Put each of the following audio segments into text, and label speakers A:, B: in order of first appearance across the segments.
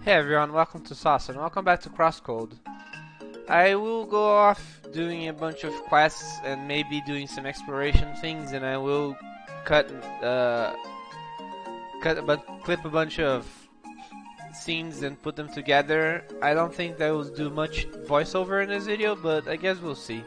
A: Hey everyone, welcome to Sauce and welcome back to Crosscode. I will go off doing a bunch of quests and maybe doing some exploration things, and I will cut, clip a bunch of scenes and put them together. I don't think that will do much voiceover in this video, but I guess we'll see.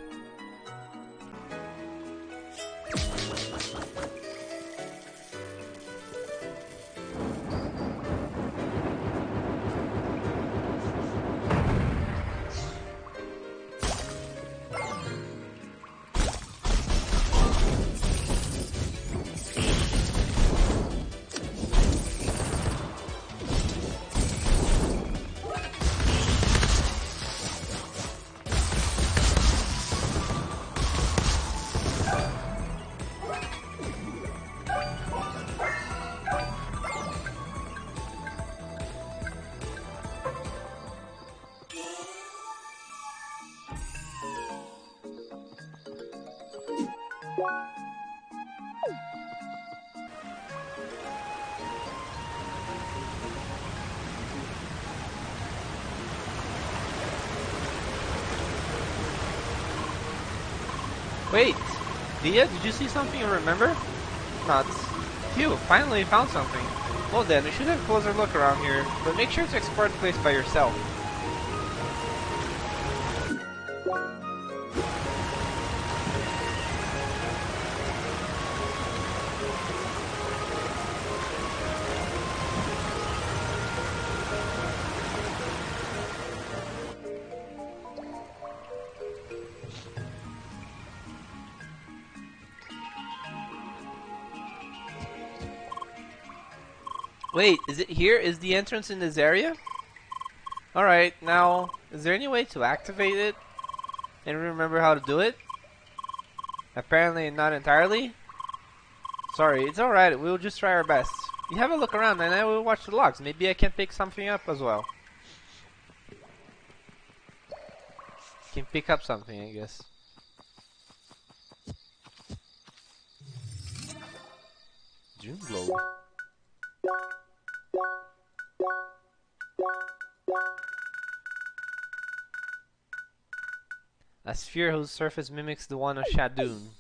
A: Wait, Dia, did you see something you remember? Nuts. Phew, finally found something. Well then, we should have a closer look around here, but make sure to explore the place by yourself. Wait, is it here? Is the entrance in this area? Alright, now, is there any way to activate it? And remember how to do it? Apparently not entirely. Sorry, it's alright, we'll just try our best. You have a look around and I will watch the logs. Maybe I can pick something up as well. Can pick up something, I guess. June globe. A sphere whose surface mimics the one of Shadoon.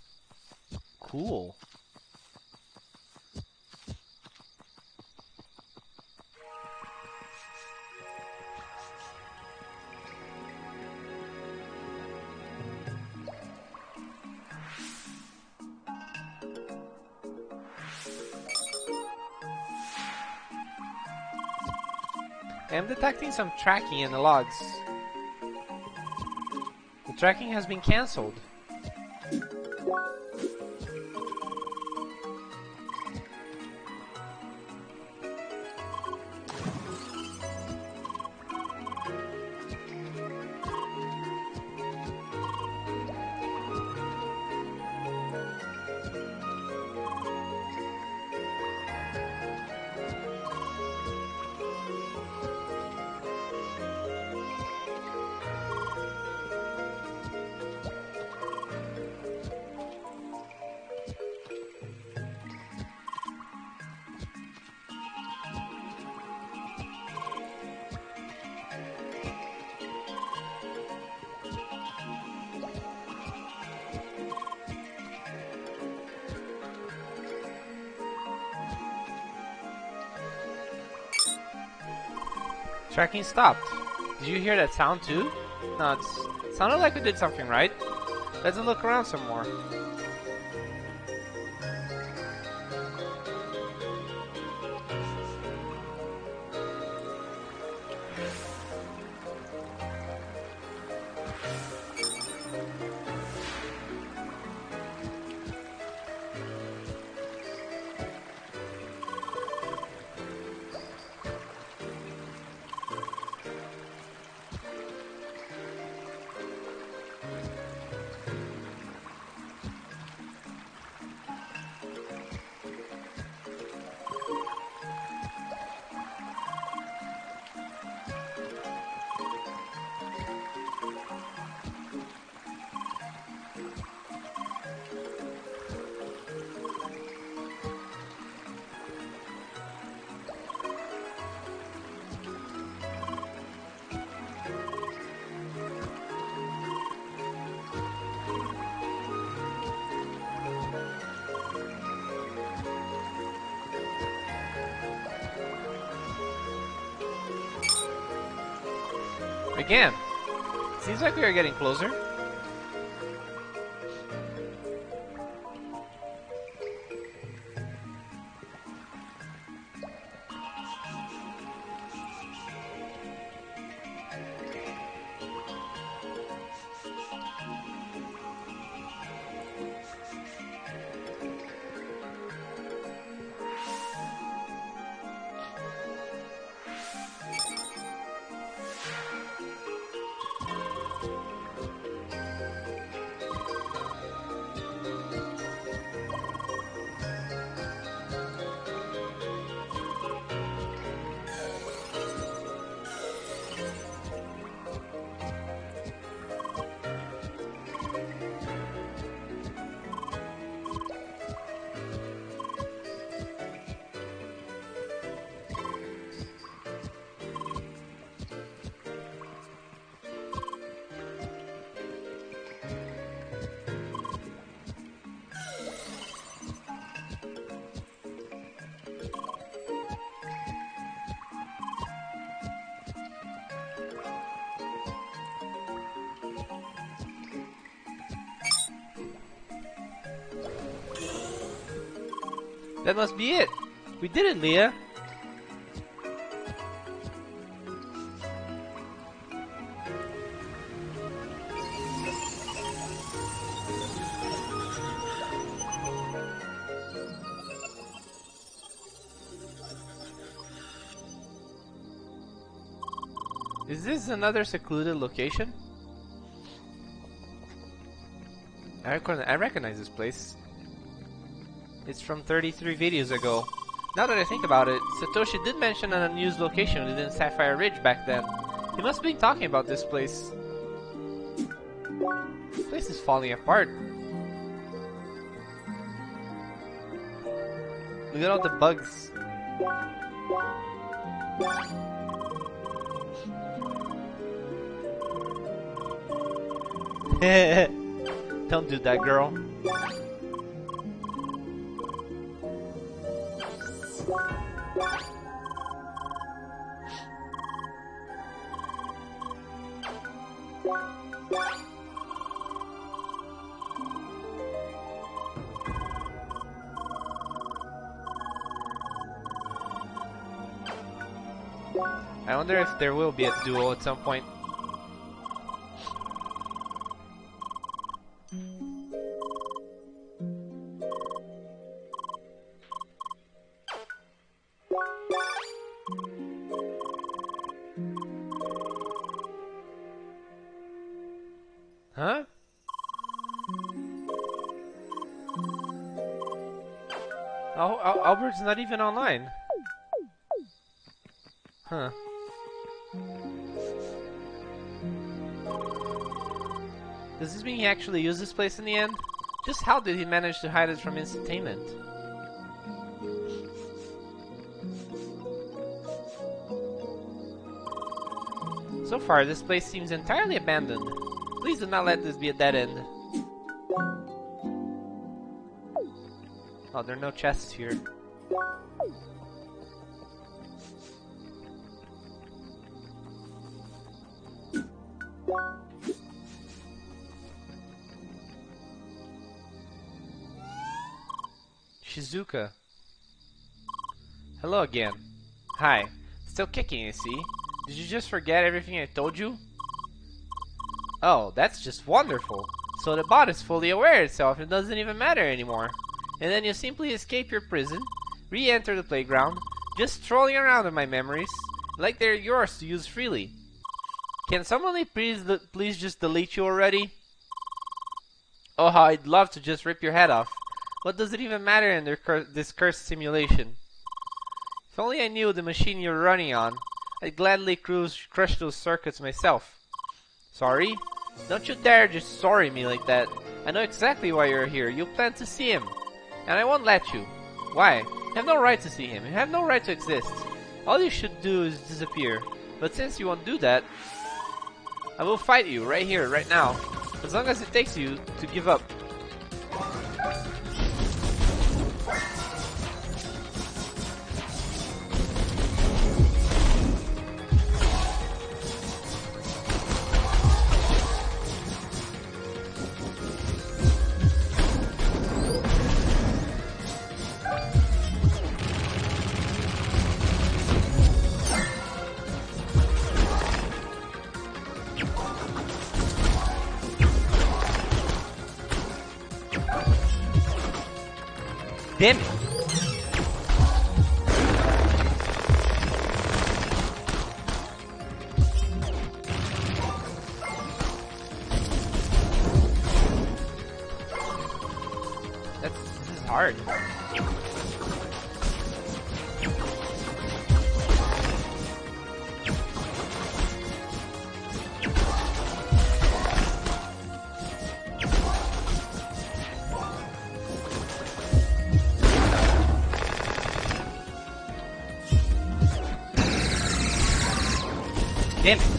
A: Cool. I am detecting some tracking in the logs. The tracking has been cancelled. Tracking stopped. Did you hear that sound too? No, it sounded like we did something right. Let's look around some more. Again. Seems like we are getting closer. That must be it. We did it, Leah. Is this another secluded location? I recognize this place. It's from 33 videos ago. Now that I think about it, Satoshi did mention an unused location within Sapphire Ridge back then. He must have been talking about this place. This place is falling apart. Look at all the bugs. Don't do that, girl. I wonder if there will be a duel at some point. Huh? Albert's not even online. Huh. Does this mean he actually used this place in the end? Just how did he manage to hide it from instantainment? So far, this place seems entirely abandoned. Please do not let this be a dead end. Oh, there are no chests here. Shizuka. Hello again. Hi. Still kicking, you see? Did you just forget everything I told you? Oh, that's just wonderful. So the bot is fully aware itself and doesn't even matter anymore. And then you simply escape your prison, re-enter the playground, just strolling around in my memories, like they're yours to use freely. Can someone please just delete you already? Oh, how I'd love to just rip your head off. What does it even matter in this cursed simulation? If only I knew the machine you're running on, I'd gladly crush those circuits myself. Sorry? Don't you dare just sorry me like that. I know exactly why you're here. You plan to see him. And I won't let you. Why? You have no right to see him. You have no right to exist. All you should do is disappear. But since you won't do that, I will fight you right here, right now. As long as it takes you to give up. Damn it! This is hard. Damn it.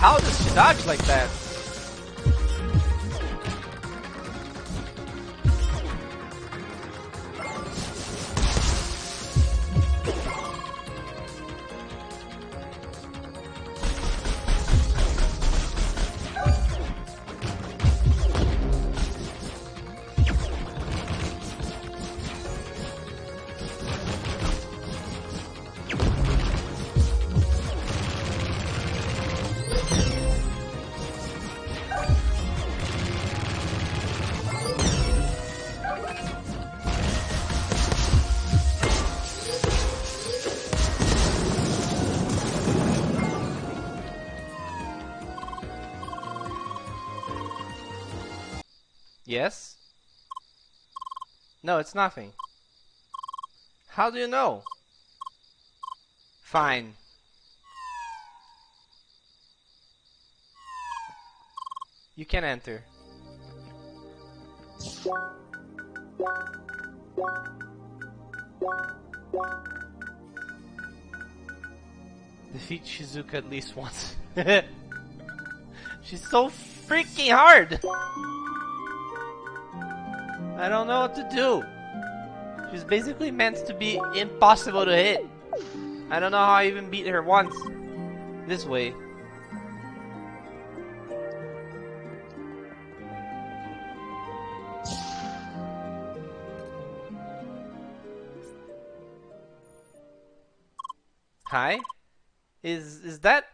A: How does she dodge like that? Yes? No, it's nothing. How do you know? Fine. You can enter. Defeat Shizuka at least once. She's so freaking hard! I don't know what to do. She's basically meant to be impossible to hit. I don't know how I even beat her once. This way. Hi? Is that...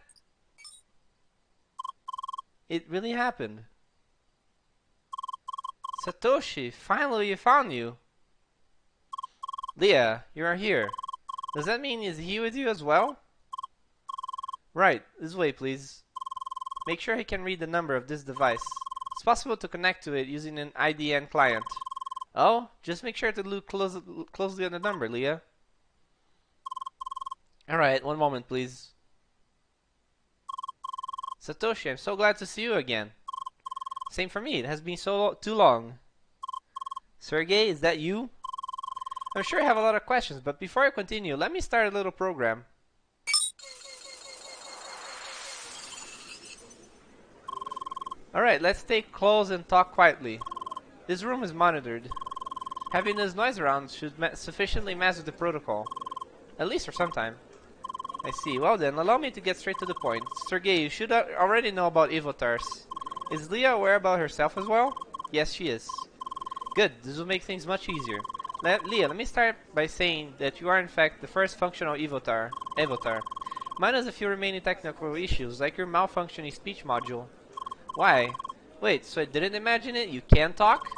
A: It really happened. Satoshi, finally we found you. Leah, you are here. Does that mean is he with you as well? Right, this way please. Make sure he can read the number of this device. It's possible to connect to it using an IDN client. Oh, just make sure to look closely at the number, Leah. Alright, one moment please. Satoshi, I'm so glad to see you again. Same for me. It has been too long. Sergey, is that you? I'm sure I have a lot of questions, but before I continue, let me start a little program. Alright, let's stay close and talk quietly. This room is monitored. Having this noise around should sufficiently master the protocol. At least for some time. I see. Well then, allow me to get straight to the point. Sergey, you should already know about Evotars. Is Leah aware about herself as well? Yes, she is. Good, this will make things much easier. Leah, let me start by saying that you are in fact the first functional Evotar. Minus a few remaining technical issues, like your malfunctioning speech module. Why? Wait, so I didn't imagine it? You can talk?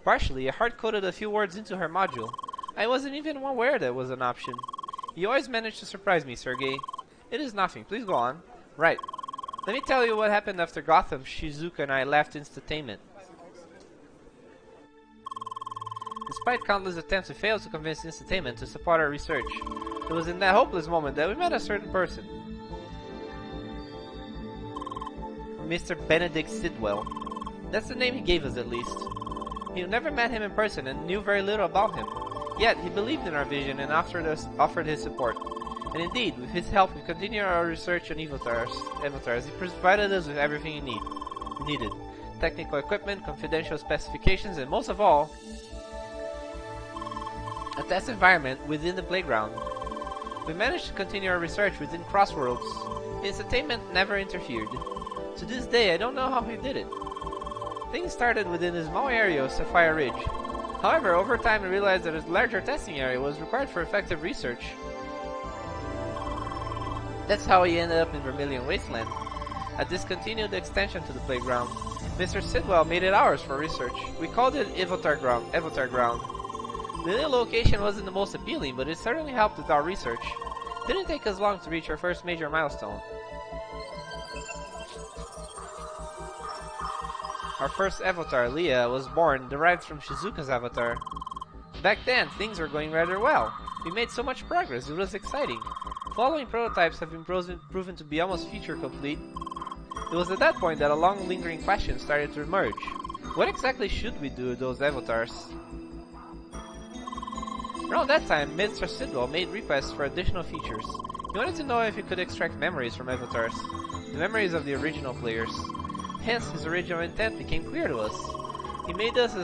A: Partially, I hard-coded a few words into her module. I wasn't even aware that was an option. You always manage to surprise me, Sergey. It is nothing. Please go on. Right. Let me tell you what happened after Gotham, Shizuka, and I left Instantainment. Despite countless attempts, we failed to convince Instantainment to support our research. It was in that hopeless moment that we met a certain person. Mr. Benedict Sidwell. That's the name he gave us, at least. We never met him in person and knew very little about him. Yet, he believed in our vision and offered his support. And indeed, with his help, we continued our research on Evotars. He provided us with everything we needed. Technical equipment, confidential specifications, and most of all, a test environment within the playground. We managed to continue our research within Crossworlds. His entertainment never interfered. To this day, I don't know how he did it. Things started within a small area of Sapphire Ridge. However, over time we realized that a larger testing area was required for effective research. That's how he ended up in Vermilion Wasteland, a discontinued extension to the playground. Mr. Sidwell made it ours for research. We called it Evotar Ground. The new location wasn't the most appealing, but it certainly helped with our research. Didn't take us long to reach our first major milestone. Our first avatar, Leah, was born, derived from Shizuka's avatar. Back then, things were going rather well. We made so much progress, it was exciting. Following prototypes have been proven to be almost feature complete. It was at that point that a long lingering question started to emerge. What exactly should we do with those avatars? Around that time, Mr. Sidwell made requests for additional features. He wanted to know if he could extract memories from avatars, the memories of the original players. Hence, his original intent became clear to us. He made us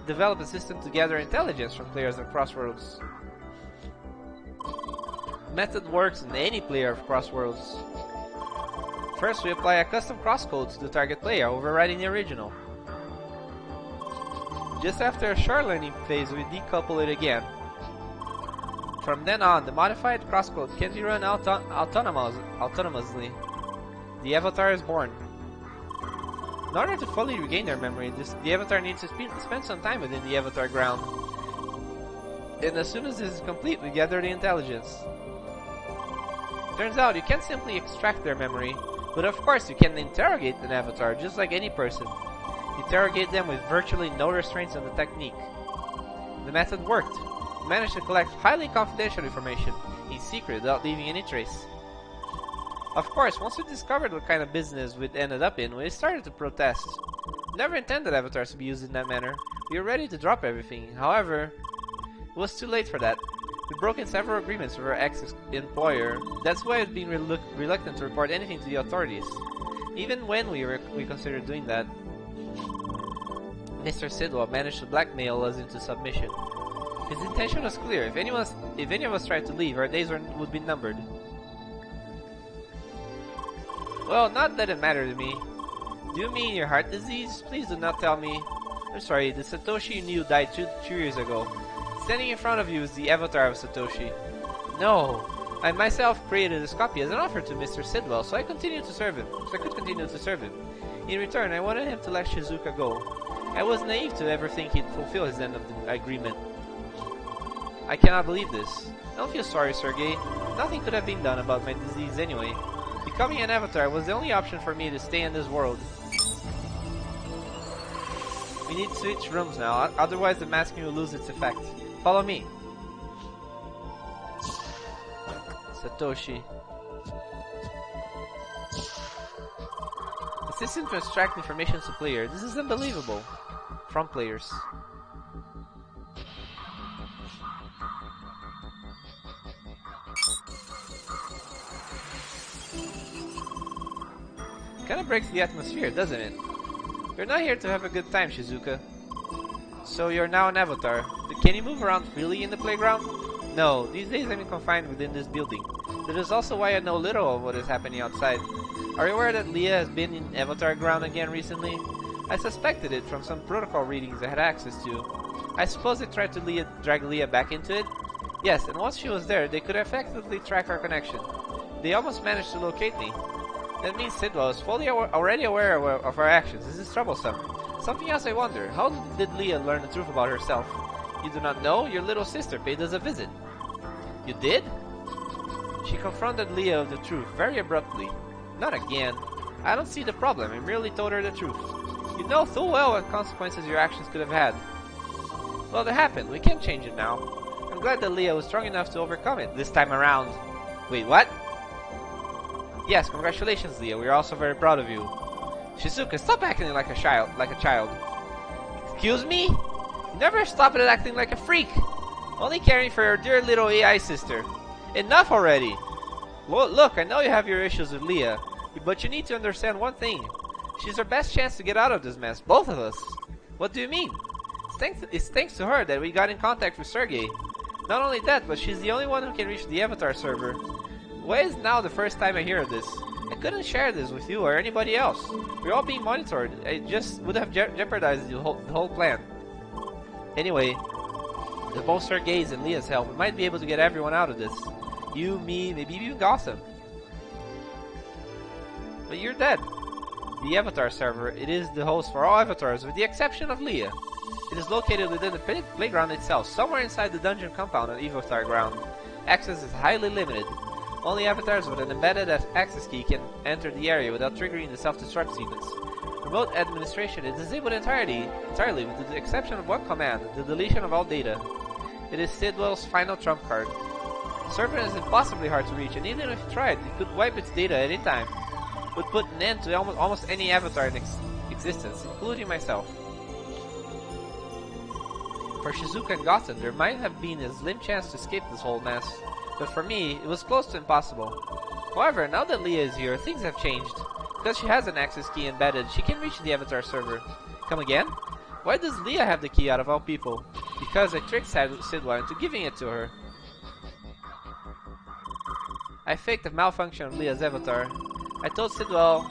A: develop a system to gather intelligence from players of Crossworlds. The method works in any player of Crossworlds. First, we apply a custom crosscode to the target player, overriding the original. Just after a short learning phase, we decouple it again. From then on, the modified crosscode can be run autonomously. The avatar is born. In order to fully regain their memory, the avatar needs to spend some time within the avatar ground. And as soon as this is complete, we gather the intelligence. Turns out, you can't simply extract their memory, but of course you can interrogate an avatar just like any person. Interrogate them with virtually no restraints on the technique. The method worked. We managed to collect highly confidential information, in secret without leaving any trace. Of course, once we discovered what kind of business we'd ended up in, we started to protest. We never intended avatars to be used in that manner. We were ready to drop everything. However, it was too late for that. We'd broken several agreements with our ex-employer. That's why we'd been reluctant to report anything to the authorities. Even when we considered doing that, Mr. Sidwell managed to blackmail us into submission. His intention was clear. If any of us tried to leave, our days would be numbered. Well, not that it mattered to me. Do you mean your heart disease? Please do not tell me. I'm sorry, the Satoshi you knew died two years ago. Standing in front of you is the avatar of Satoshi. No! I myself created this copy as an offer to Mr. Sidwell, so I could continue to serve him. In return, I wanted him to let Shizuka go. I was naive to ever think he'd fulfill his end of the agreement. I cannot believe this. Don't feel sorry, Sergey. Nothing could have been done about my disease anyway. Becoming an avatar was the only option for me to stay in this world. We need to switch rooms now, otherwise the masking will lose its effect. Follow me. Satoshi. The The system to extract information to player. This is unbelievable. From players. Kinda breaks the atmosphere, doesn't it? You're not here to have a good time, Shizuka. So you're now an avatar. Can you move around freely in the playground? No, these days I'm confined within this building. That is also why I know little of what is happening outside. Are you aware that Leah has been in Avatar Ground again recently? I suspected it from some protocol readings I had access to. I suppose they tried to drag Leah back into it? Yes, and once she was there, they could effectively track our connection. They almost managed to locate me. That means Sidwell is fully already aware of our actions. This is troublesome. Something else I wonder. How did Leah learn the truth about herself? You do not know? Your little sister paid us a visit. You did? She confronted Leah with the truth, very abruptly. Not again. I don't see the problem. I merely told her the truth. You know full well what consequences your actions could have had. Well, that happened. We can't change it now. I'm glad that Leah was strong enough to overcome it this time around. Wait, what? Yes, congratulations, Leah. We are also very proud of you. Shizuka, stop acting like a child. Excuse me? You never stop acting like a freak. Only caring for your dear little AI sister. Enough already. Well, look, I know you have your issues with Leah, but you need to understand one thing. She's our best chance to get out of this mess, both of us. What do you mean? It's thanks to her that we got in contact with Sergey. Not only that, but she's the only one who can reach the Avatar server. Why is now the first time I hear of this? I couldn't share this with you or anybody else. We're all being monitored. It just would have jeopardized the whole plan. Anyway, with both Sergey's and Leah's help, we might be able to get everyone out of this. You, me, maybe even Gotham. But you're dead. The Avatar server, it is the host for all avatars with the exception of Leah. It is located within the playground itself, somewhere inside the dungeon compound on Avatar Ground. Access is highly limited. Only avatars with an embedded access key can enter the area without triggering the self-destruct sequence. Remote administration is disabled entirely with the exception of one command, the deletion of all data. It is Sidwell's final trump card. The server is impossibly hard to reach, and even if it tried, it could wipe its data at any time. It would put an end to almost any avatar in existence, including myself. For Shizuka and Gotham, there might have been a slim chance to escape this whole mess. But for me, it was close to impossible. However, now that Leah is here, things have changed. Because she has an access key embedded, she can reach the Avatar server. Come again? Why does Leah have the key out of all people? Because I tricked Sidwell into giving it to her. I faked the malfunction of Leah's avatar. I told Sidwell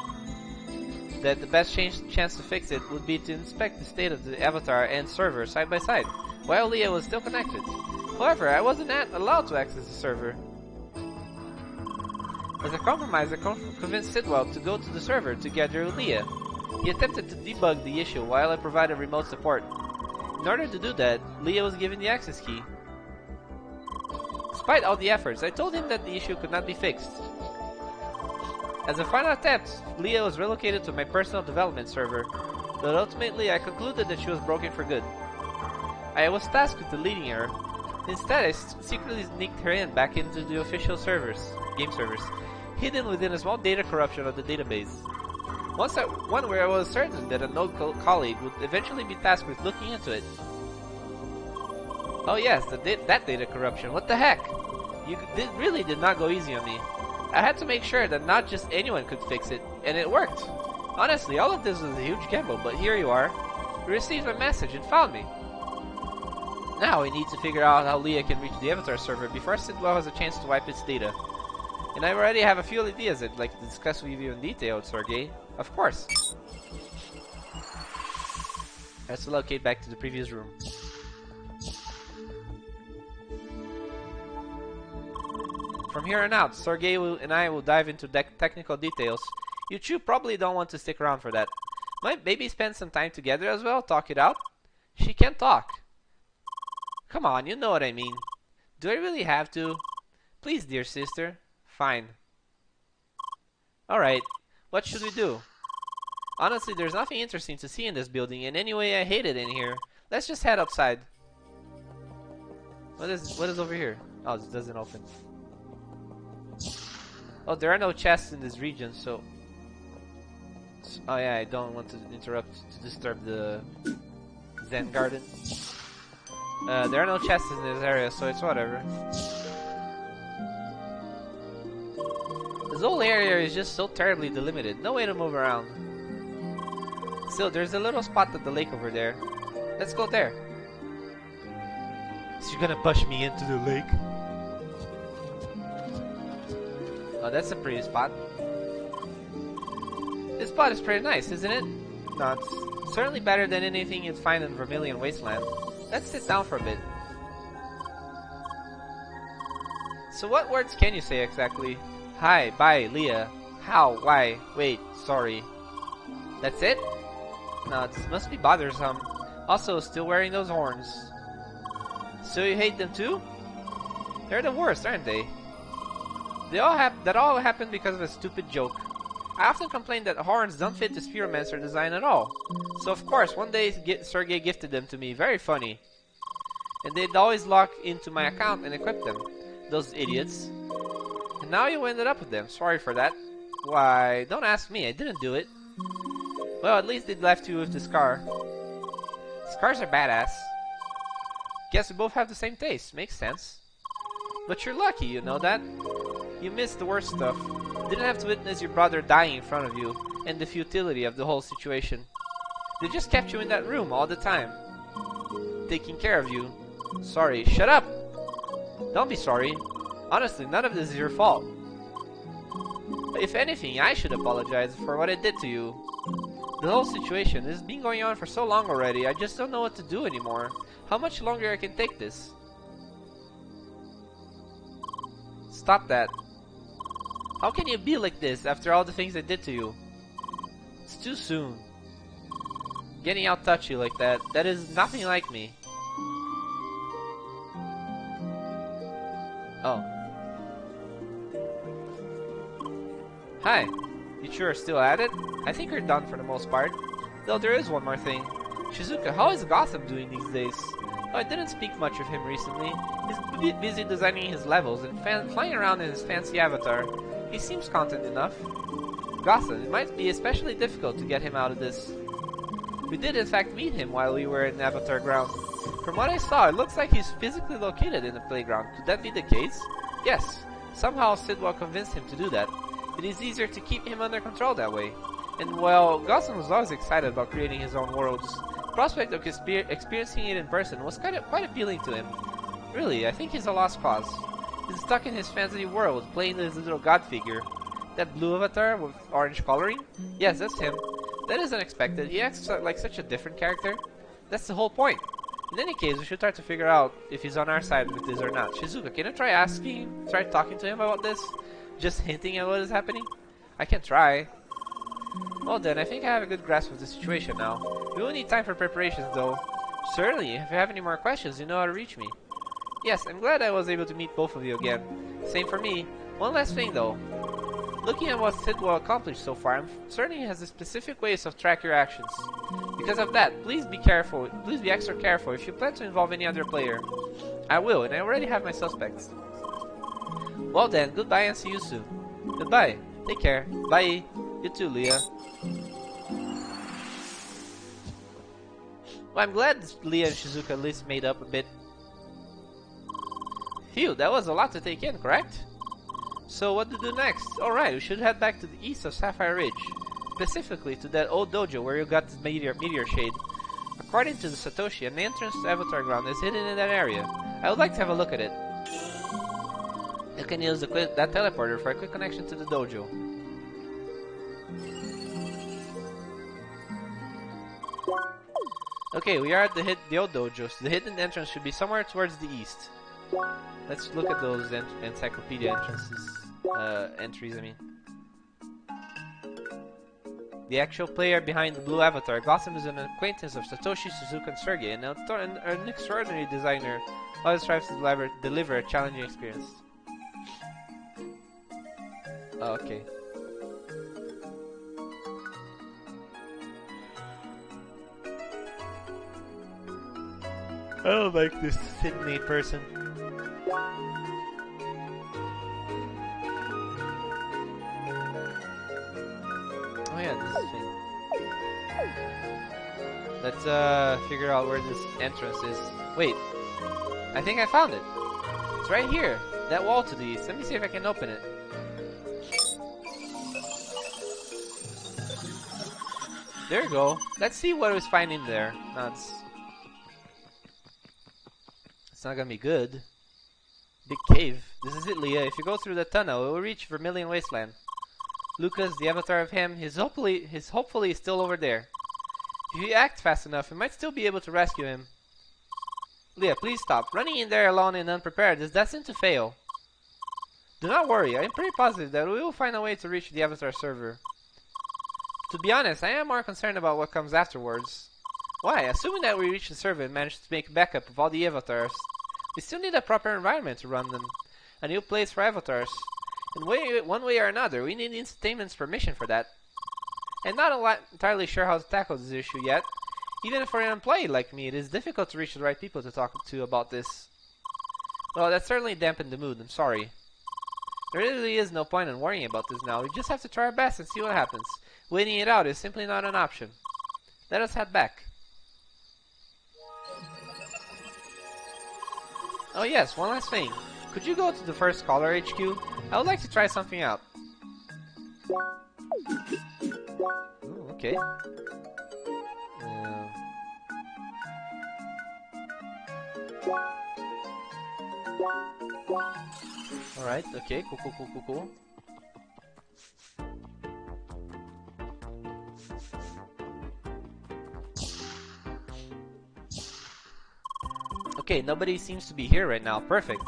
A: that the best chance to fix it would be to inspect the state of the avatar and server side by side, while Leah was still connected. However, I wasn't allowed to access the server. As a compromise, I convinced Sidwell to go to the server together with Leah. He attempted to debug the issue while I provided remote support. In order to do that, Leah was given the access key. Despite all the efforts, I told him that the issue could not be fixed. As a final attempt, Leah was relocated to my personal development server, but ultimately I concluded that she was broken for good. I was tasked with deleting her. Instead, I secretly sneaked her back into the official game servers, hidden within a small data corruption of the database. One where I was certain that a node colleague would eventually be tasked with looking into it. Oh yes, that data corruption, what the heck? You really did not go easy on me. I had to make sure that not just anyone could fix it, and it worked. Honestly, all of this was a huge gamble, but here you are. You received my message and found me. Now we need to figure out how Leah can reach the Avatar server before Sidwell has a chance to wipe its data. And I already have a few ideas I'd like to discuss with you in detail, Sergey. Of course. Let's locate back to the previous room. From here on out, Sergey and I will dive into technical details. You two probably don't want to stick around for that. Might maybe spend some time together as well, talk it out? She can't talk. Come on, you know what I mean. Do I really have to? Please, dear sister. Fine. Alright, what should we do? Honestly, there's nothing interesting to see in this building, and anyway, I hate it in here. Let's just head outside. What is over here? Oh, this doesn't open. Oh, there are no chests in this region, so Oh yeah, I don't want to interrupt to disturb the Zen garden. There are no chests in this area, so it's whatever. This whole area is just so terribly delimited. No way to move around. Still, there's a little spot at the lake over there. Let's go there. So you're gonna push me into the lake? Oh, that's a pretty spot. This spot is pretty nice, isn't it? No, it's certainly better than anything you'd find in Vermilion Wasteland. Let's sit down for a bit. So what words can you say exactly? Hi, bye, Leah. How, why, wait, sorry. That's it? No, this must be bothersome. Also, still wearing those horns. So you hate them too? They're the worst, aren't they? That all happened because of a stupid joke. I often complain that horns don't fit the Spearomancer design at all. So of course, one day Sergei gifted them to me. Very funny. And they'd always log into my account and equip them. Those idiots. And now you ended up with them. Sorry for that. Why, don't ask me. I didn't do it. Well, at least they left you with the scar. Scars are badass. Guess we both have the same taste. Makes sense. But you're lucky, you know that? You missed the worst stuff. Didn't have to witness your brother dying in front of you, and the futility of the whole situation. They just kept you in that room all the time. Taking care of you. Sorry. Shut up! Don't be sorry. Honestly, none of this is your fault. If anything, I should apologize for what I did to you. The whole situation has been going on for so long already, I just don't know what to do anymore. How much longer I can take this? Stop that. How can you be like this after all the things I did to you? It's too soon. Getting out touchy like that is nothing like me. Oh. Hi. You sure are still at it? I think you're done for the most part. Though there is one more thing. Shizuka, how is Gotham doing these days? Oh, I didn't speak much of him recently. He's busy designing his levels and flying around in his fancy avatar. He seems content enough. Gotham, it might be especially difficult to get him out of this. We did in fact meet him while we were in Avatar Ground. From what I saw, it looks like he's physically located in the playground. Could that be the case? Yes. Somehow Sidwell convinced him to do that. It is easier to keep him under control that way. And well, Gotham was always excited about creating his own worlds. The prospect of experiencing it in person was quite appealing to him. Really, I think he's a lost cause. He's stuck in his fantasy world, playing this little god figure. That blue avatar with orange coloring? Yes, that's him. That is unexpected. He acts like such a different character. That's the whole point. In any case, we should try to figure out if he's on our side with this or not. Shizuka, can you try talking to him about this? Just hinting at what is happening? I can try. Well then, I think I have a good grasp of the situation now. We will need time for preparations though. Certainly, if you have any more questions, you know how to reach me. Yes, I'm glad I was able to meet both of you again. Same for me. One last thing though. Looking at what Sidwell accomplished so far, I'm certain he has a specific ways of track your actions. Because of that, please be careful. Please be extra careful if you plan to involve any other player. I will, and I already have my suspects. Well then, goodbye and see you soon. Goodbye. Take care. Bye. You too, Leah. Well, I'm glad Leah and Shizuka at least made up a bit. Phew, that was a lot to take in, correct? So what to do next? Alright, we should head back to the east of Sapphire Ridge. Specifically to that old dojo where you got the meteor shade. According to the Satoshi, an entrance to Avatar Ground is hidden in that area. I would like to have a look at it. You can use that teleporter for a quick connection to the dojo. Okay, we are at the old dojo, so the hidden entrance should be somewhere towards the east. Let's look at those encyclopedia entries, I mean. The actual player behind the blue avatar, Gotham is an acquaintance of Satoshi, Suzuka, and Sergei, and an extraordinary designer. Always strives to deliver a challenging experience. Okay. I don't like this Sydney person. Oh yeah, this thing. Let's figure out where this entrance is. Wait, I think I found it. It's right here. That wall to the east. Let me see if I can open it. There you go. Let's see what I was finding there. No, it's not gonna be good. Big cave. This is it, Leah. If you go through the tunnel, it will reach Vermilion Wasteland. Lucas, the avatar of him, is hopefully still over there. If you act fast enough, you might still be able to rescue him. Leah, please stop. Running in there alone and unprepared is destined to fail. Do not worry. I am pretty positive that we will find a way to reach the avatar server. To be honest, I am more concerned about what comes afterwards. Why? Assuming that we reach the server and manage to make backup of all the avatars, we still need a proper environment to run them. A new place for avatars. In one way or another, we need Instatainment's permission for that. I'm not entirely sure how to tackle this issue yet. Even for an employee like me, it is difficult to reach the right people to talk to about this. Well, that certainly dampened the mood. I'm sorry. There really is no point in worrying about this now. We just have to try our best and see what happens. Waiting it out is simply not an option. Let us head back. Oh yes, one last thing. Could you go to the first Scholar HQ? I would like to try something out. Ooh, okay. Alright, okay, cool. Okay, nobody seems to be here right now. Perfect.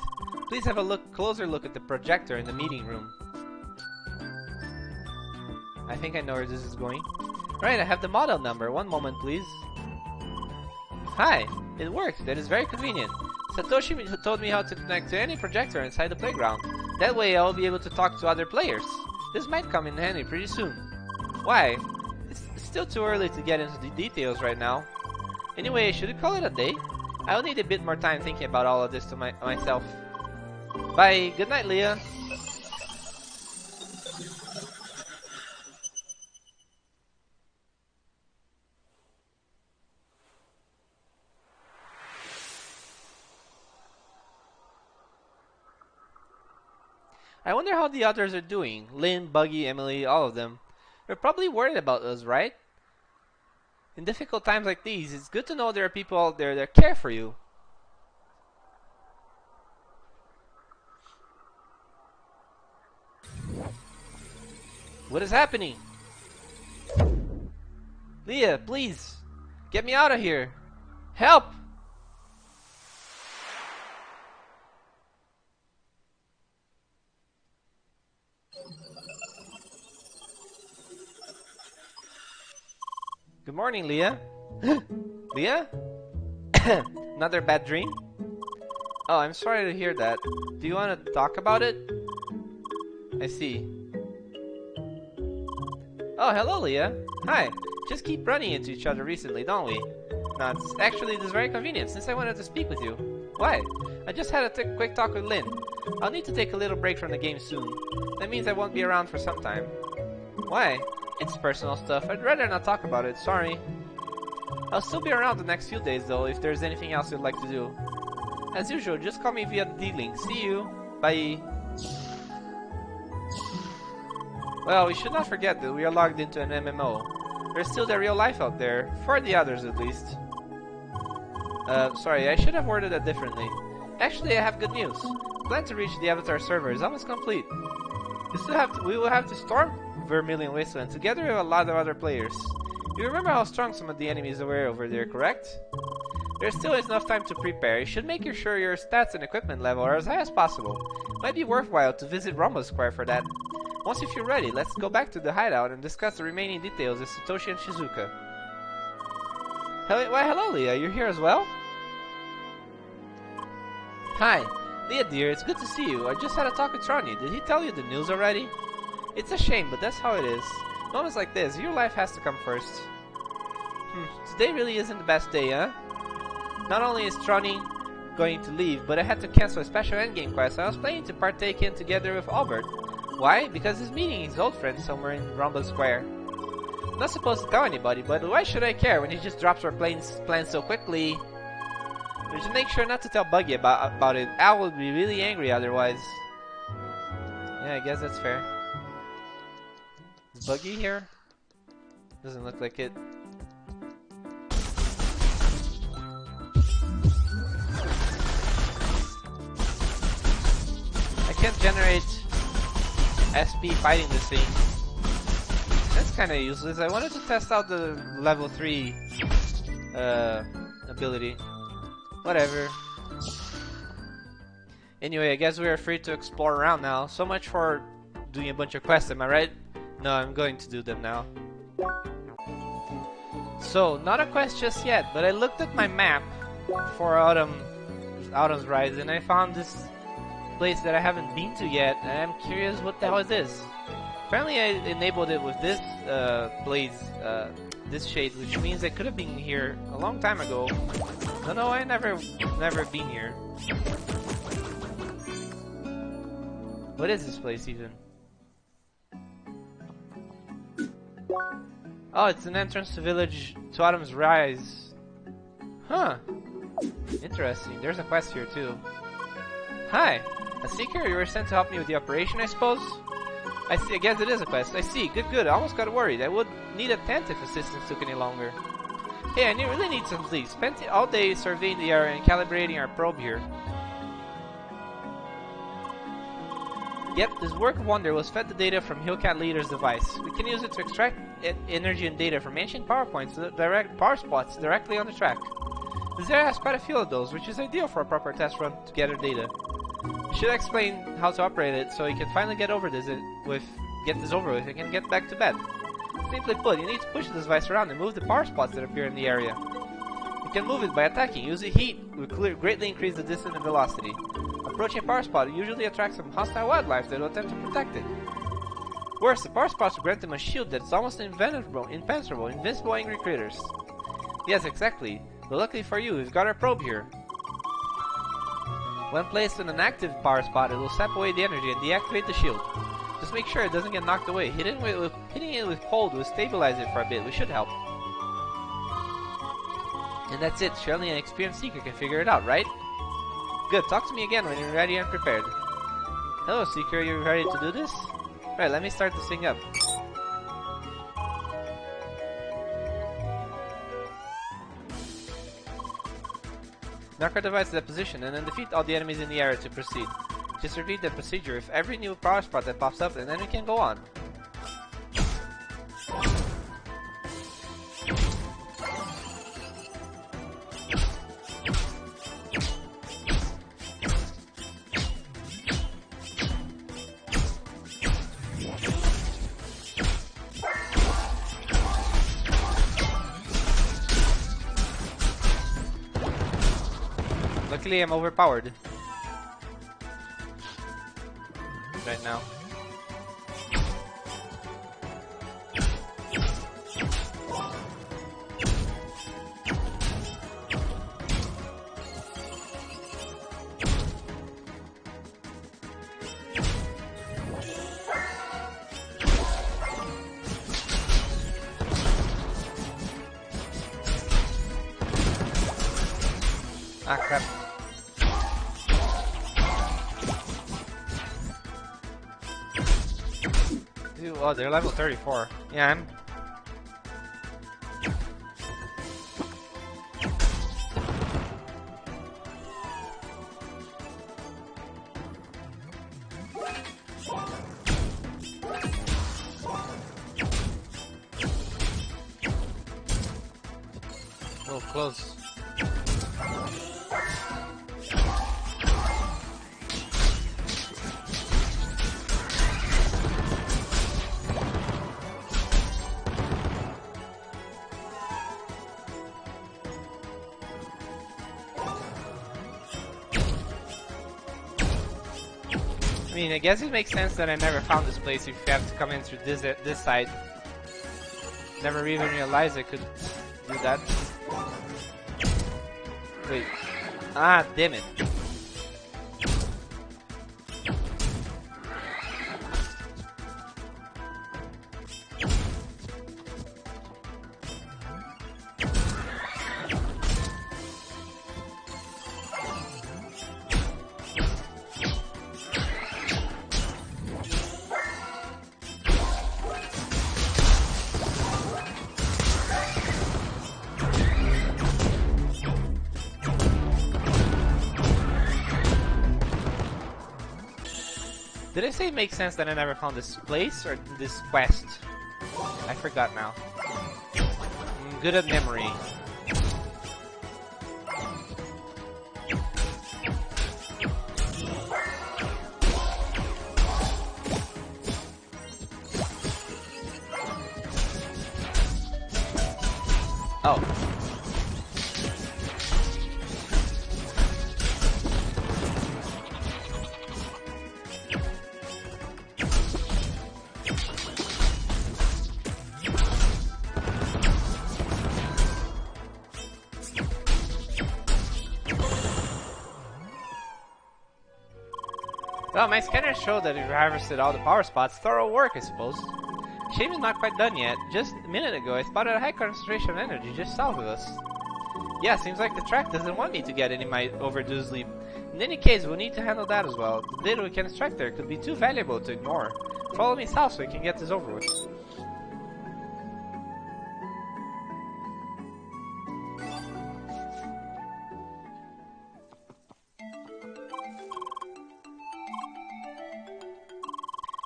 A: Please have a closer look at the projector in the meeting room. I think I know where this is going. Right, I have the model number. One moment, please. Hi, it worked. That is very convenient. Satoshi told me how to connect to any projector inside the playground. That way I will be able to talk to other players. This might come in handy pretty soon. Why? It's still too early to get into the details right now. Anyway, should we call it a day? I'll need a bit more time thinking about all of this to myself. Bye. Good night, Leah. I wonder how the others are doing. Lynn, Buggy, Emily, all of them. They're probably worried about us, right? In difficult times like these, it's good to know there are people out there that care for you. What is happening? Leah, please! Get me out of here! Help! Good morning, Leah. Leah? Another bad dream? Oh, I'm sorry to hear that. Do you want to talk about it? I see. Oh, hello, Leah. Hi. Just keep running into each other recently, don't we? No, actually, this is very convenient since I wanted to speak with you. Why? I just had a quick talk with Lynn. I'll need to take a little break from the game soon. That means I won't be around for some time. Why? It's personal stuff. I'd rather not talk about it, sorry. I'll still be around the next few days though, if there's anything else you'd like to do. As usual, just call me via the D-Link. See you! Bye! Well, we should not forget that we are logged into an MMO. There's still the real life out there, for the others at least. Sorry, I should have worded that differently. Actually, I have good news. The plan to reach the Avatar server is almost complete. We will have to storm Vermilion Wasteland together with a lot of other players. You remember how strong some of the enemies were over there, correct? There still is enough time to prepare. You should make sure your stats and equipment level are as high as possible. Might be worthwhile to visit Rumble Square for that. Once you feel ready, let's go back to the hideout and discuss the remaining details with Satoshi and Shizuka. Why hello Leah, you're here as well? Hi. Leah dear, it's good to see you. I just had a talk with Trony. Did he tell you the news already? It's a shame, but that's how it is. Moments like this, your life has to come first. Today really isn't the best day, huh? Not only is Trony going to leave, but I had to cancel a special endgame quest I was planning to partake in together with Albert. Why? Because he's meeting his old friend somewhere in Rumble Square. I'm not supposed to tell anybody, but why should I care when he just drops our plans so quickly? We should make sure not to tell Buggy about it. Al would be really angry otherwise. Yeah, I guess that's fair. Is Buggy here? Doesn't look like it. I can't generate SP fighting this thing. That's kind of useless. I wanted to test out the level 3 ability. Whatever. Anyway, I guess we are free to explore around now. So much for doing a bunch of quests, am I right? No, I'm going to do them now. So, not a quest just yet, but I looked at my map for Autumn's Rise and I found this place that I haven't been to yet, and I'm curious what the hell is this. Apparently I enabled it with this blaze, this shade, which means I could have been here a long time ago. No, I never been here. What is this place even? Oh, it's an entrance to Autumn's Rise. Huh. Interesting. There's a quest here too. Hi, a seeker. You were sent to help me with the operation, I suppose? I see. I guess it is a quest. I see. Good. I almost got worried. I would need a tent if assistance took any longer. Hey, I really need some sleep. Spent all day surveying the area and calibrating our probe here. Yep, this work of wonder was fed the data from Hillcat Leader's device. We can use it to extract energy and data from ancient power points, direct power spots directly on the track. This area has quite a few of those, which is ideal for a proper test run to gather data. I should explain how to operate it so you can finally get this over with and can get back to bed. Simply put, you need to push the device around and move the power spots that appear in the area. You can move it by attacking. Using heat will greatly increase the distance and velocity. Approaching a power spot usually attracts some hostile wildlife that will attempt to protect it. Worse, the power spots will grant them a shield that's almost impenetrable, invincible angry critters. Yes, exactly. But luckily for you, we've got our probe here. When placed in an active power spot, it will sap away the energy and deactivate the shield. Just make sure it doesn't get knocked away. Hitting it with cold will stabilize it for a bit. We should help. And that's it. Surely an experienced seeker can figure it out, right? Good. Talk to me again when you're ready and prepared. Hello, seeker. You ready to do this? Right, let me start this thing up. Knock our device to that position and then defeat all the enemies in the area to proceed. Just repeat the procedure with every new power spot that pops up and then we can go on. Luckily, I'm overpowered right now. Ah, crap. Oh, they're level 34. Yeah, I'm... Oh, close. I mean, I guess it makes sense that I never found this place if you have to come in through this side. Never even realized I could do that. Wait. Ah, damn it. say it makes sense that I never found this place or this quest. I forgot now. I'm good at memory. Oh. Well, my scanners show that we've harvested all the power spots. Thorough work, I suppose. Shame is not quite done yet. Just a minute ago, I spotted a high concentration of energy just south of us. Yeah, seems like the track doesn't want me to get any of my overdue sleep. In any case, we'll need to handle that as well. The data we can extract there could be too valuable to ignore. Follow me south so we can get this over with.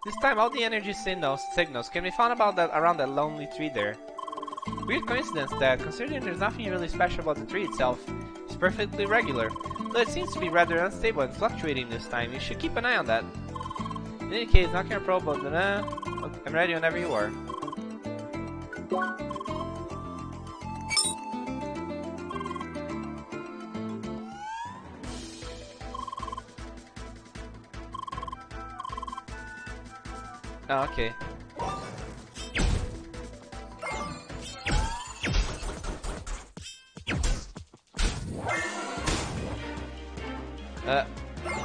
A: This time, all the energy signals can be found around that lonely tree there. Weird coincidence that, considering there's nothing really special about the tree itself, it's perfectly regular. Though it seems to be rather unstable and fluctuating this time, you should keep an eye on that. In any case, knocking your probe, I'm ready whenever you are. Oh, okay.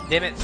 A: Damn it.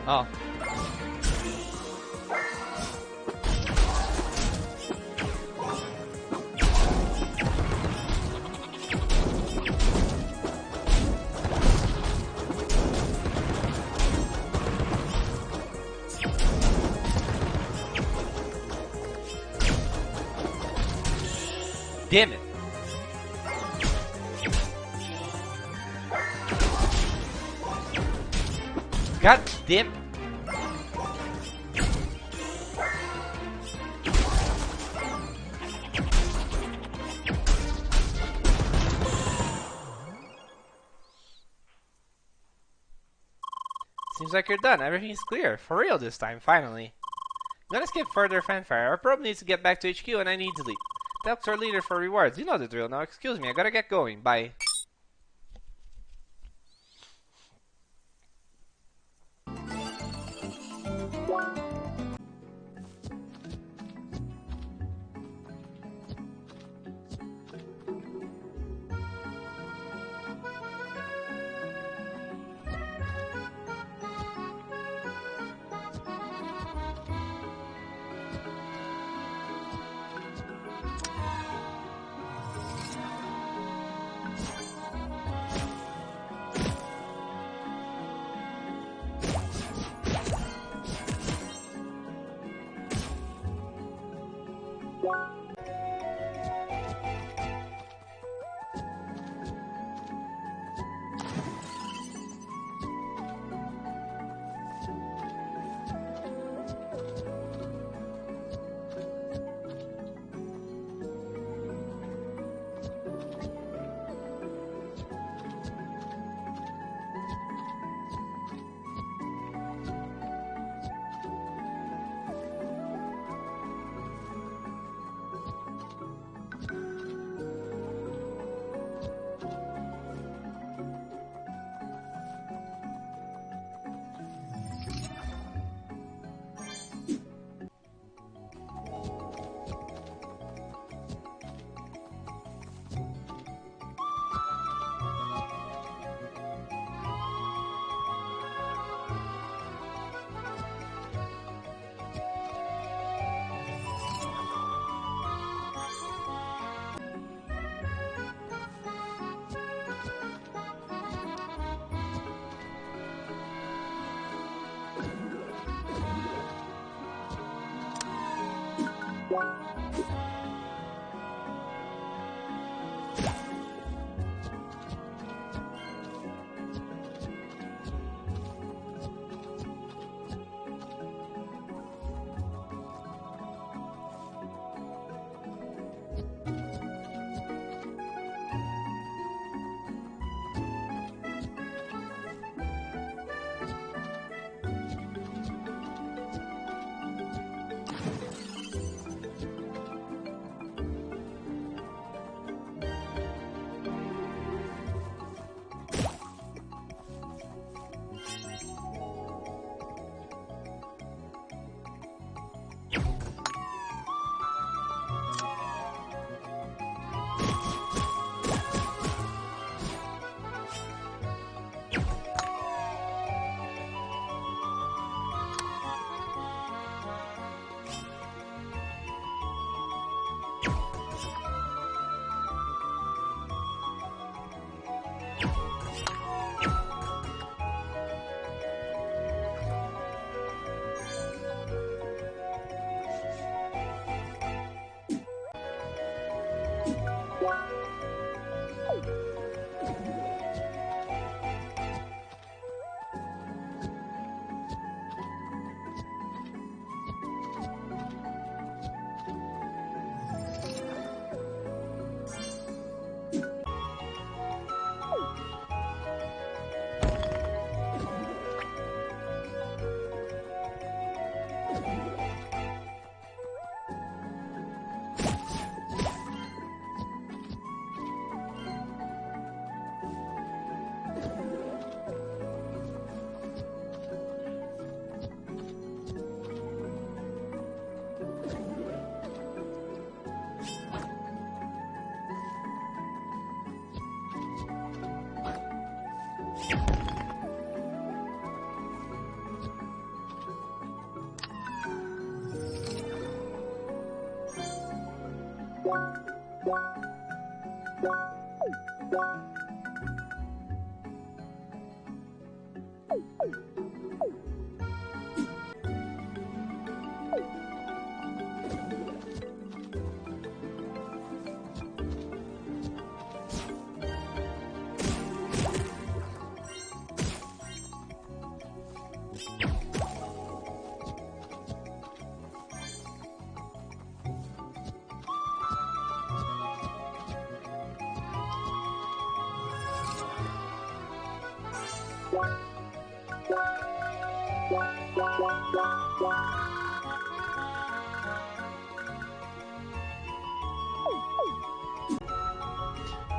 A: Oh. Damn it. God damn. Seems like you're done. Everything's clear. For real this time, finally. I'm gonna skip further fanfare. Our probe needs to get back to HQ and I need to leave. Talk to our leader for rewards. You know the drill. Now excuse me, I gotta get going. Bye.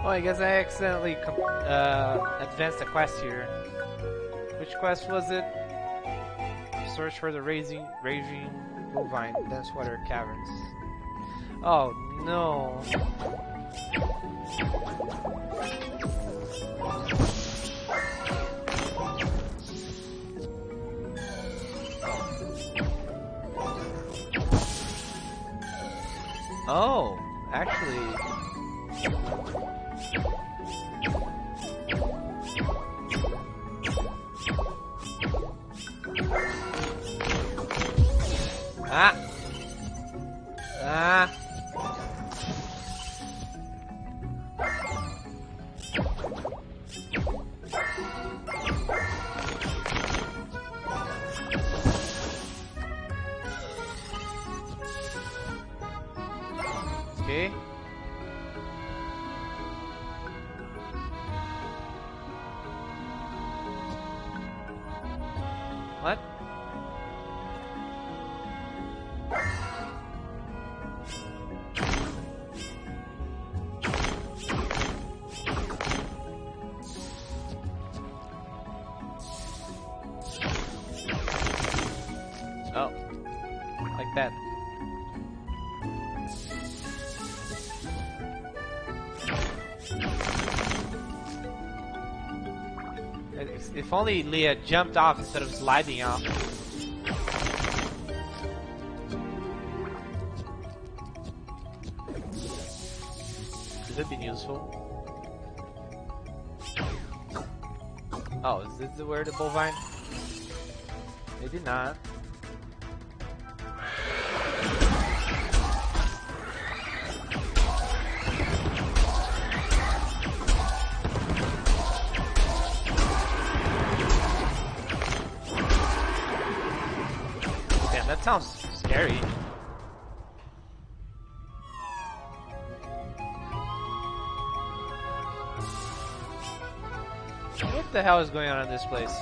A: Oh, I guess I accidentally advanced a quest here. Which quest was it? Search for the raging bovine dense water caverns. Oh no. Oh, actually. Ah! Ah! Okay. What? Oh, like that. If only Leah jumped off instead of sliding off. Could have been useful. Oh, is this where the bovine? Maybe not. sounds scary. What the hell is going on in this place?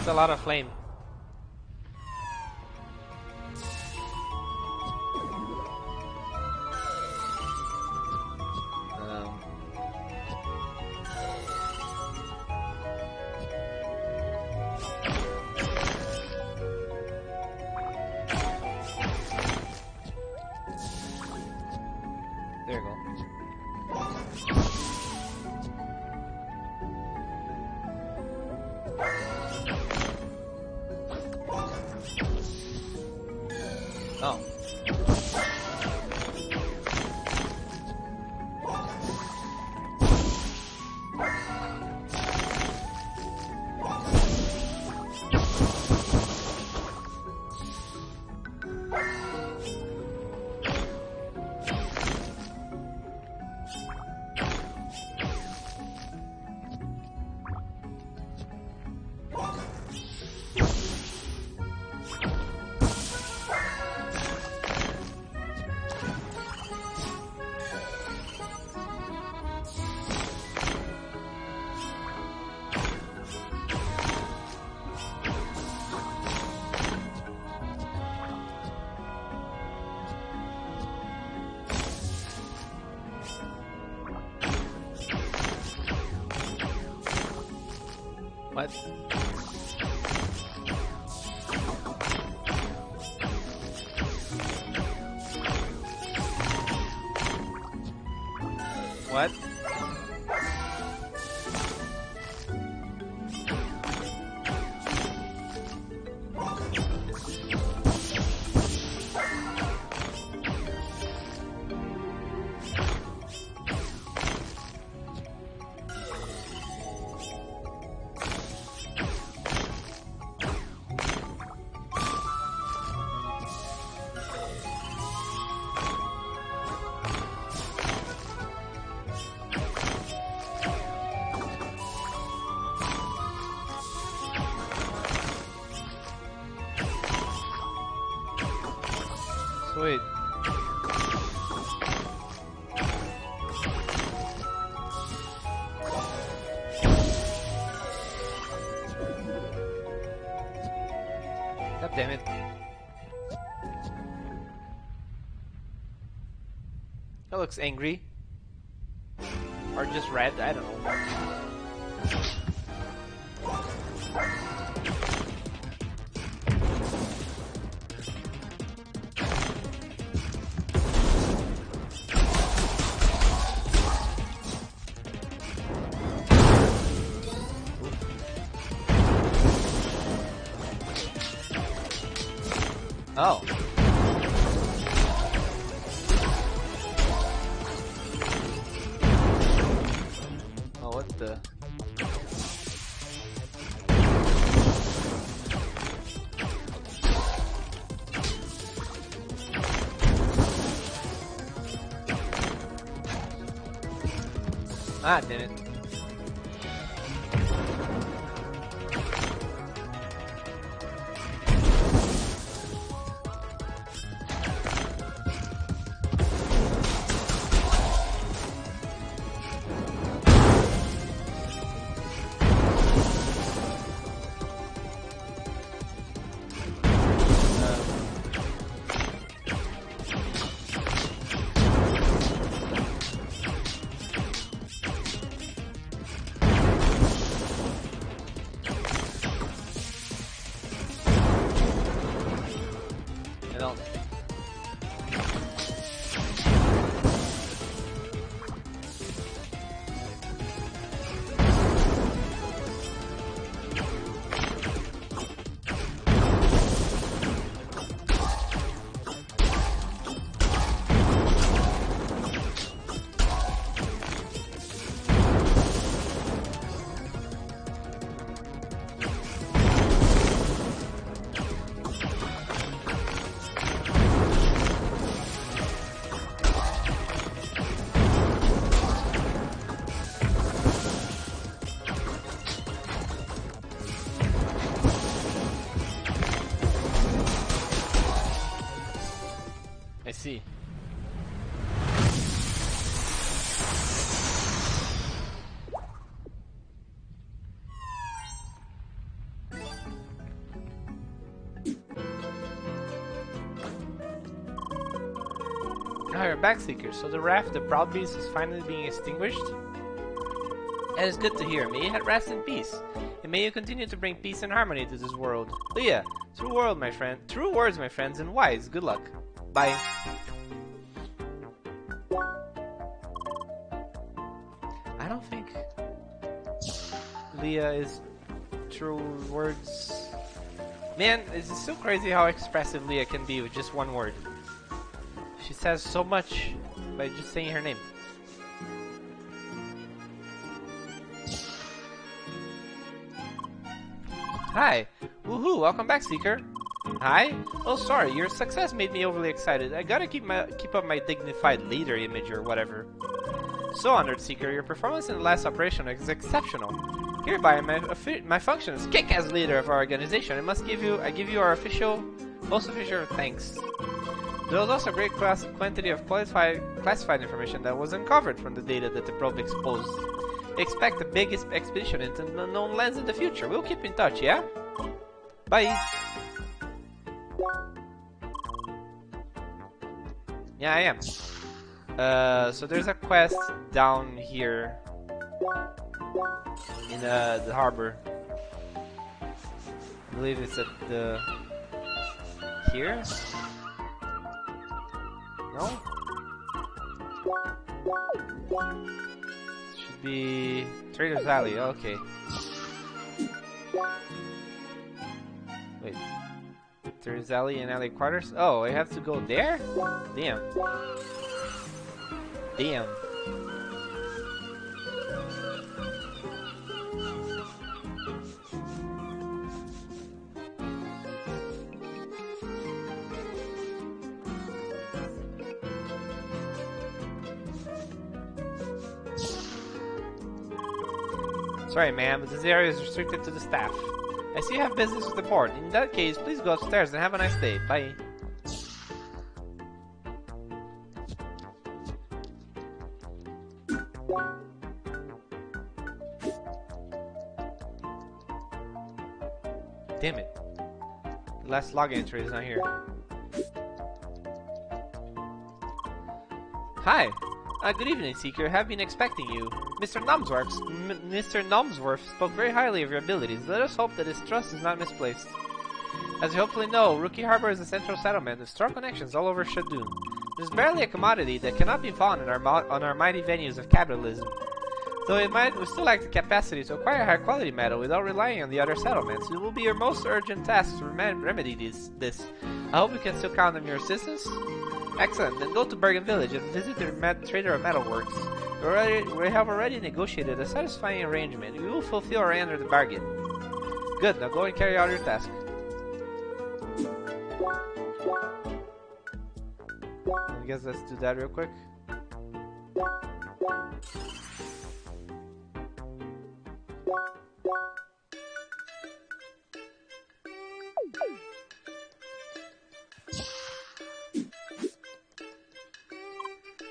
A: A lot of flame. There you go. Oh. What? What? Sweet. God damn it. That looks angry. Or just red, I don't know. Oh. Oh, what the? Ah, damn it. Don't. see. Ah, you're back, Seeker. So the raft, the Proud Beast, is finally being extinguished? That is good to hear. May you rest in peace. And may you continue to bring peace and harmony to this world. Leah, true words, my friends, and wise. Good luck. Bye. I don't think Leah is true words. Man, it's so crazy how expressive Leah can be with just one word. She says so much by just saying her name. Hi! Woohoo! Welcome back, Seeker! Hi? Oh, sorry, your success made me overly excited. I gotta keep up my dignified leader image or whatever. So, Honored Seeker, your performance in the last operation is exceptional. Hereby, my function as kick-ass leader of our organization, I give you our most official thanks. There was also a great quantity of classified information that was uncovered from the data that the probe exposed. Expect the biggest expedition into the unknown lands in the future. We'll keep in touch, yeah? Bye! Yeah, I am. So there's a quest down here in the harbor. I believe it's at the... here? No? Should be Trader's Alley, okay. Wait. Trader's Alley and Alley Quarters? Oh, I have to go there? Damn. Damn. Sorry, ma'am, but this area is restricted to the staff. I see you have business with the board. In that case, please go upstairs and have a nice day. Bye. Damn it. The last log entry is not here. Hi. Good evening, Seeker. I have been expecting you. Mr. Nomsworth spoke very highly of your abilities. Let us hope that his trust is not misplaced. As you hopefully know, Rookie Harbor is a central settlement with strong connections all over Shadoon. It is barely a commodity that cannot be found on our mighty venues of capitalism. Though we still lack the capacity to acquire high-quality metal without relying on the other settlements, it will be your most urgent task to remedy this. I hope we can still count on your assistance. Excellent, then go to Bergen Village and visit the trader of metalworks. We have already negotiated a satisfying arrangement. We will fulfill our end of the bargain. Good, now go and carry out your task. I guess let's do that real quick.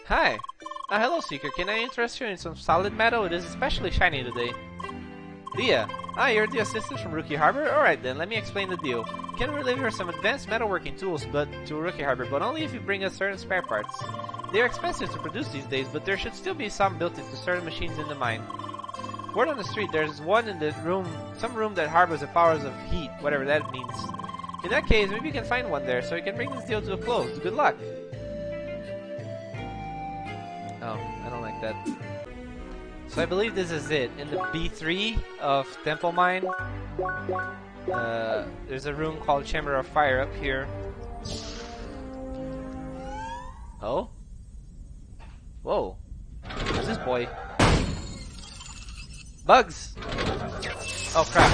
A: Hi! Hello, Seeker. Can I interest you in some solid metal? It is especially shiny today. Leah. You're the assistant from Rookie Harbor? Alright then, let me explain the deal. You can deliver some advanced metalworking tools to Rookie Harbor, but only if you bring us certain spare parts. They are expensive to produce these days, but there should still be some built into certain machines in the mine. Word on the street, there's one in the room, some room that harbors the powers of heat, whatever that means. In that case, maybe you can find one there, so you can bring this deal to a close. Good luck! Oh, I don't like that. So I believe this is it. In the B3 of Temple Mine, there's a room called Chamber of Fire up here. Oh? Whoa. Who's this boy? Bugs! Oh crap.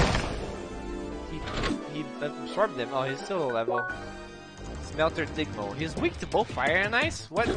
A: He absorbed them. Oh, he's still a level. Smelter Digmo. He's weak to both fire and ice? What?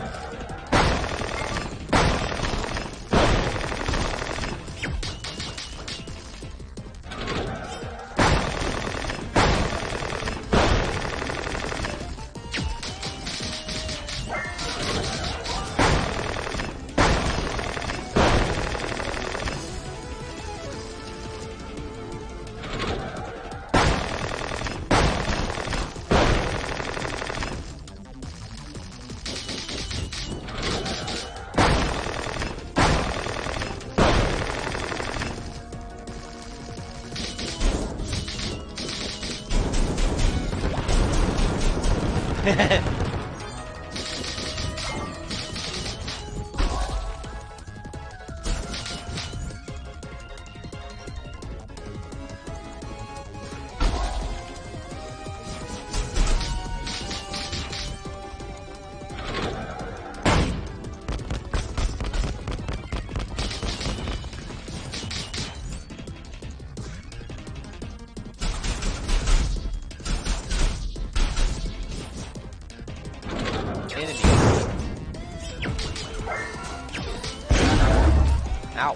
A: Ow.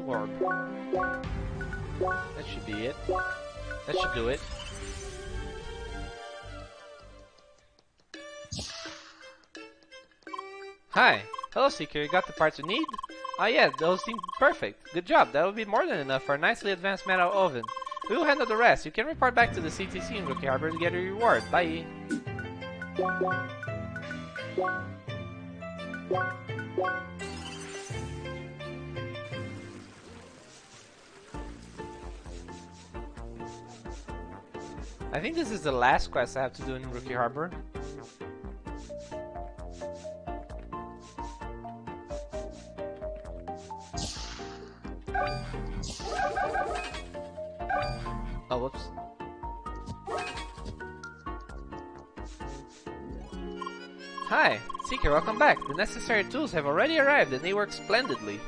A: Orb. That should be it. That should do it. Hi. Hello, Seeker. You got the parts you need? Oh yeah, those seem perfect. Good job. That will be more than enough for a nicely advanced metal oven. We will handle the rest. You can report back to the CTC in Rookie Harbor to get your reward. Bye. I think this is the last quest I have to do in Rookie Harbor. Oh, whoops. Hi, Seeker, welcome back. The necessary tools have already arrived and they work splendidly.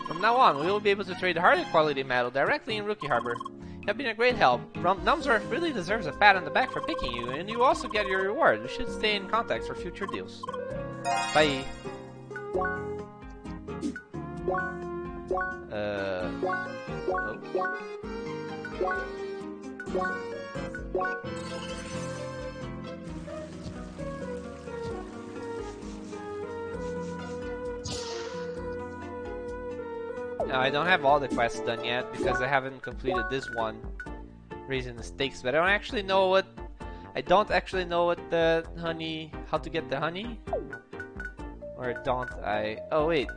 A: From now on, we will be able to trade harder quality metal directly in Rookie Harbor. You have been a great help. Numsworth really deserves a pat on the back for picking you, and you also get your reward. We should stay in contact for future deals. Bye. No, I don't have all the quests done yet because I haven't completed this one, raising the stakes. But I don't actually know what the honey, how to get the honey, or don't I? Oh wait,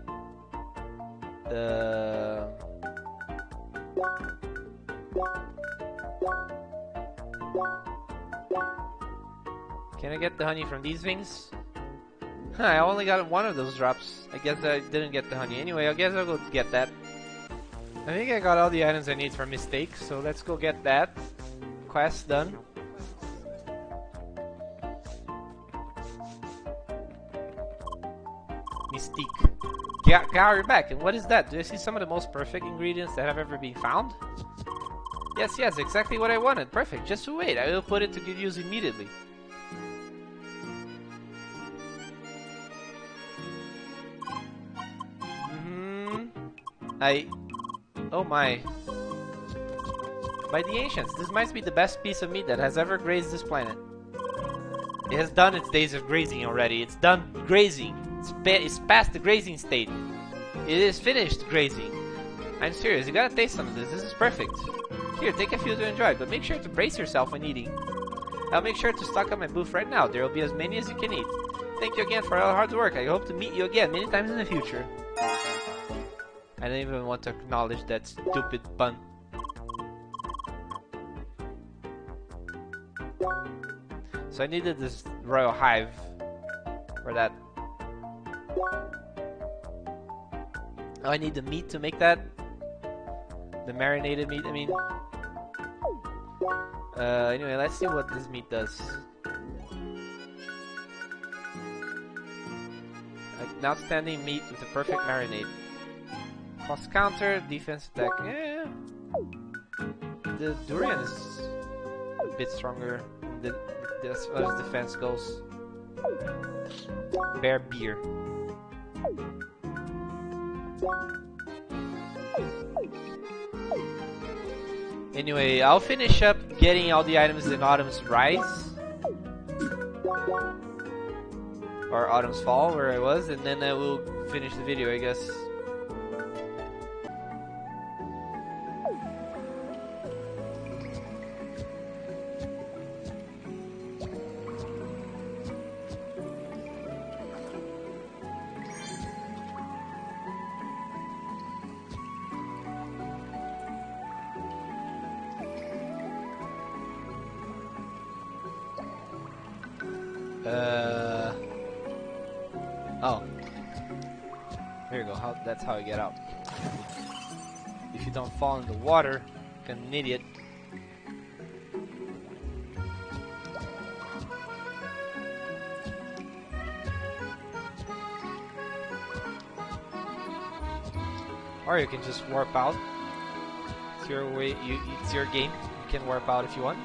A: can I get the honey from these things? Huh, I only got one of those drops. I guess I didn't get the honey. Anyway, I guess I'll go get that. I think I got all the items I need for Mistake, so let's go get that. Quest done. Mystique. Yeah, you're back. And what is that? Do I see some of the most perfect ingredients that have ever been found? Yes, exactly what I wanted. Perfect. Just wait. I will put it to good use immediately. Oh my. By the ancients, this might be the best piece of meat that has ever grazed this planet. It has done its days of grazing already. It's done grazing. It's past the grazing state. It is finished grazing. I'm serious, you gotta taste some of this. This is perfect. Here, take a few to enjoy, but make sure to brace yourself when eating. I'll make sure to stock up my booth right now. There will be as many as you can eat. Thank you again for all hard work. I hope to meet you again many times in the future. I didn't even want to acknowledge that stupid pun. So I needed this royal hive for that. Oh, I need the meat to make that. The marinated meat, I mean. Anyway, let's see what this meat does. An outstanding meat with a perfect marinade. Cost counter, defense attack. Yeah. The durian is a bit stronger as far as defense goes. Bear beer. Anyway, I'll finish up getting all the items in Autumn's Rise. Or Autumn's Fall, where I was, and then I will finish the video, I guess. Oh. Here you go. That's how I get out. If you don't fall in the water, like an idiot. Or you can just warp out. It's your way. It's your game. You can warp out if you want.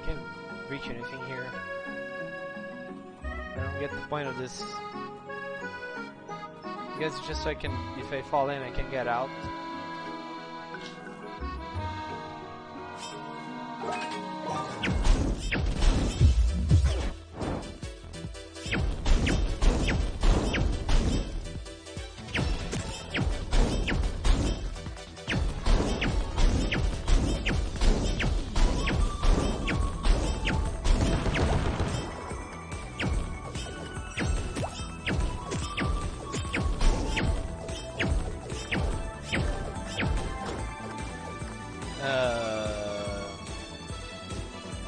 A: Can't reach anything here. I don't get the point of this. I guess it's just so I can, if I fall in, I can get out.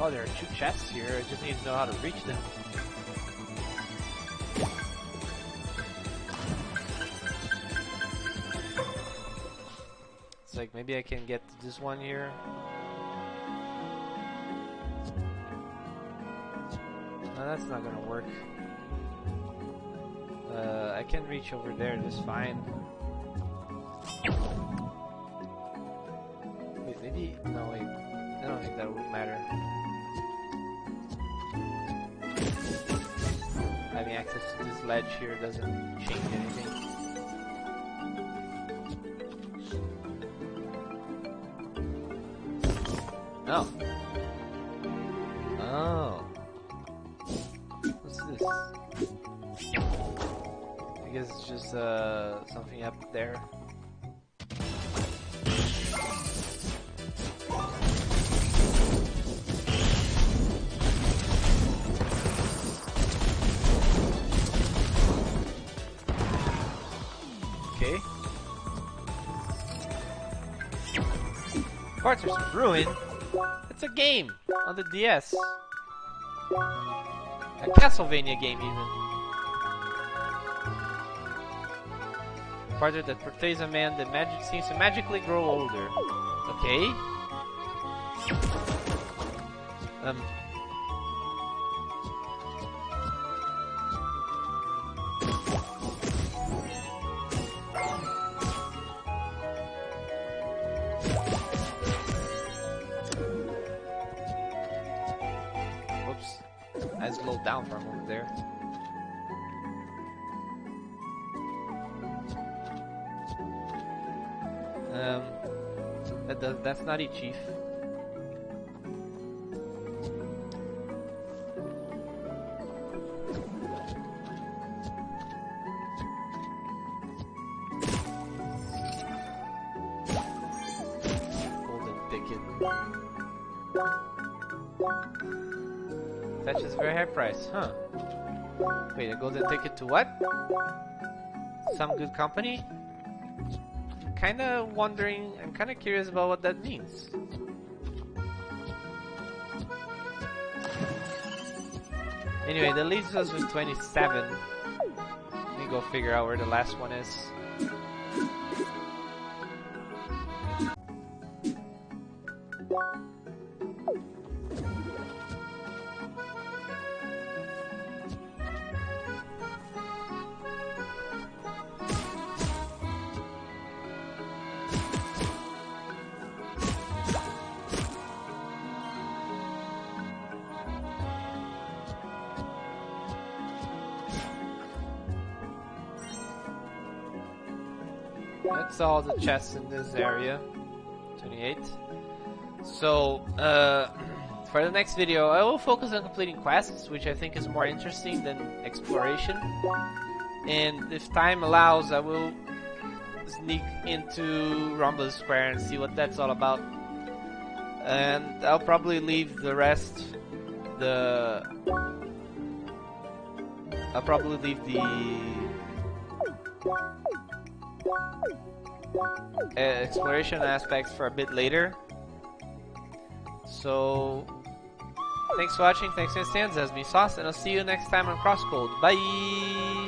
A: Oh, there are two chests here. I just need to know how to reach them. It's like Maybe I can get to this one here. No, that's not gonna work. I can reach over there just fine. Wait, maybe... No, wait. I don't think that would matter. Having access to this ledge here doesn't change anything. No. Oh. What's this? I guess it's just something up there. Okay. Fortress of Ruin? It's a game on the DS. A Castlevania game even. Portrait that portrays a man that seems to magically grow older. Okay. Whoops. I slowed down for a moment there. That's not it, Chief. Golden ticket. Fetches very high price, huh? Wait, a golden ticket to what? Some good company? Kinda wondering, I'm kinda curious about what that means. Anyway, that leaves us with 27. Let me go figure out where the last one is. That's all the chests in this area. 28. So, for the next video, I will focus on completing quests, which I think is more interesting than exploration. And if time allows, I will sneak into Rumble Square and see what that's all about. And I'll probably leave the rest, I'll probably leave the exploration aspects for a bit later. So, thanks for watching, thanks for your stands, as me Sauce, and I'll see you next time on Crosscode. Bye!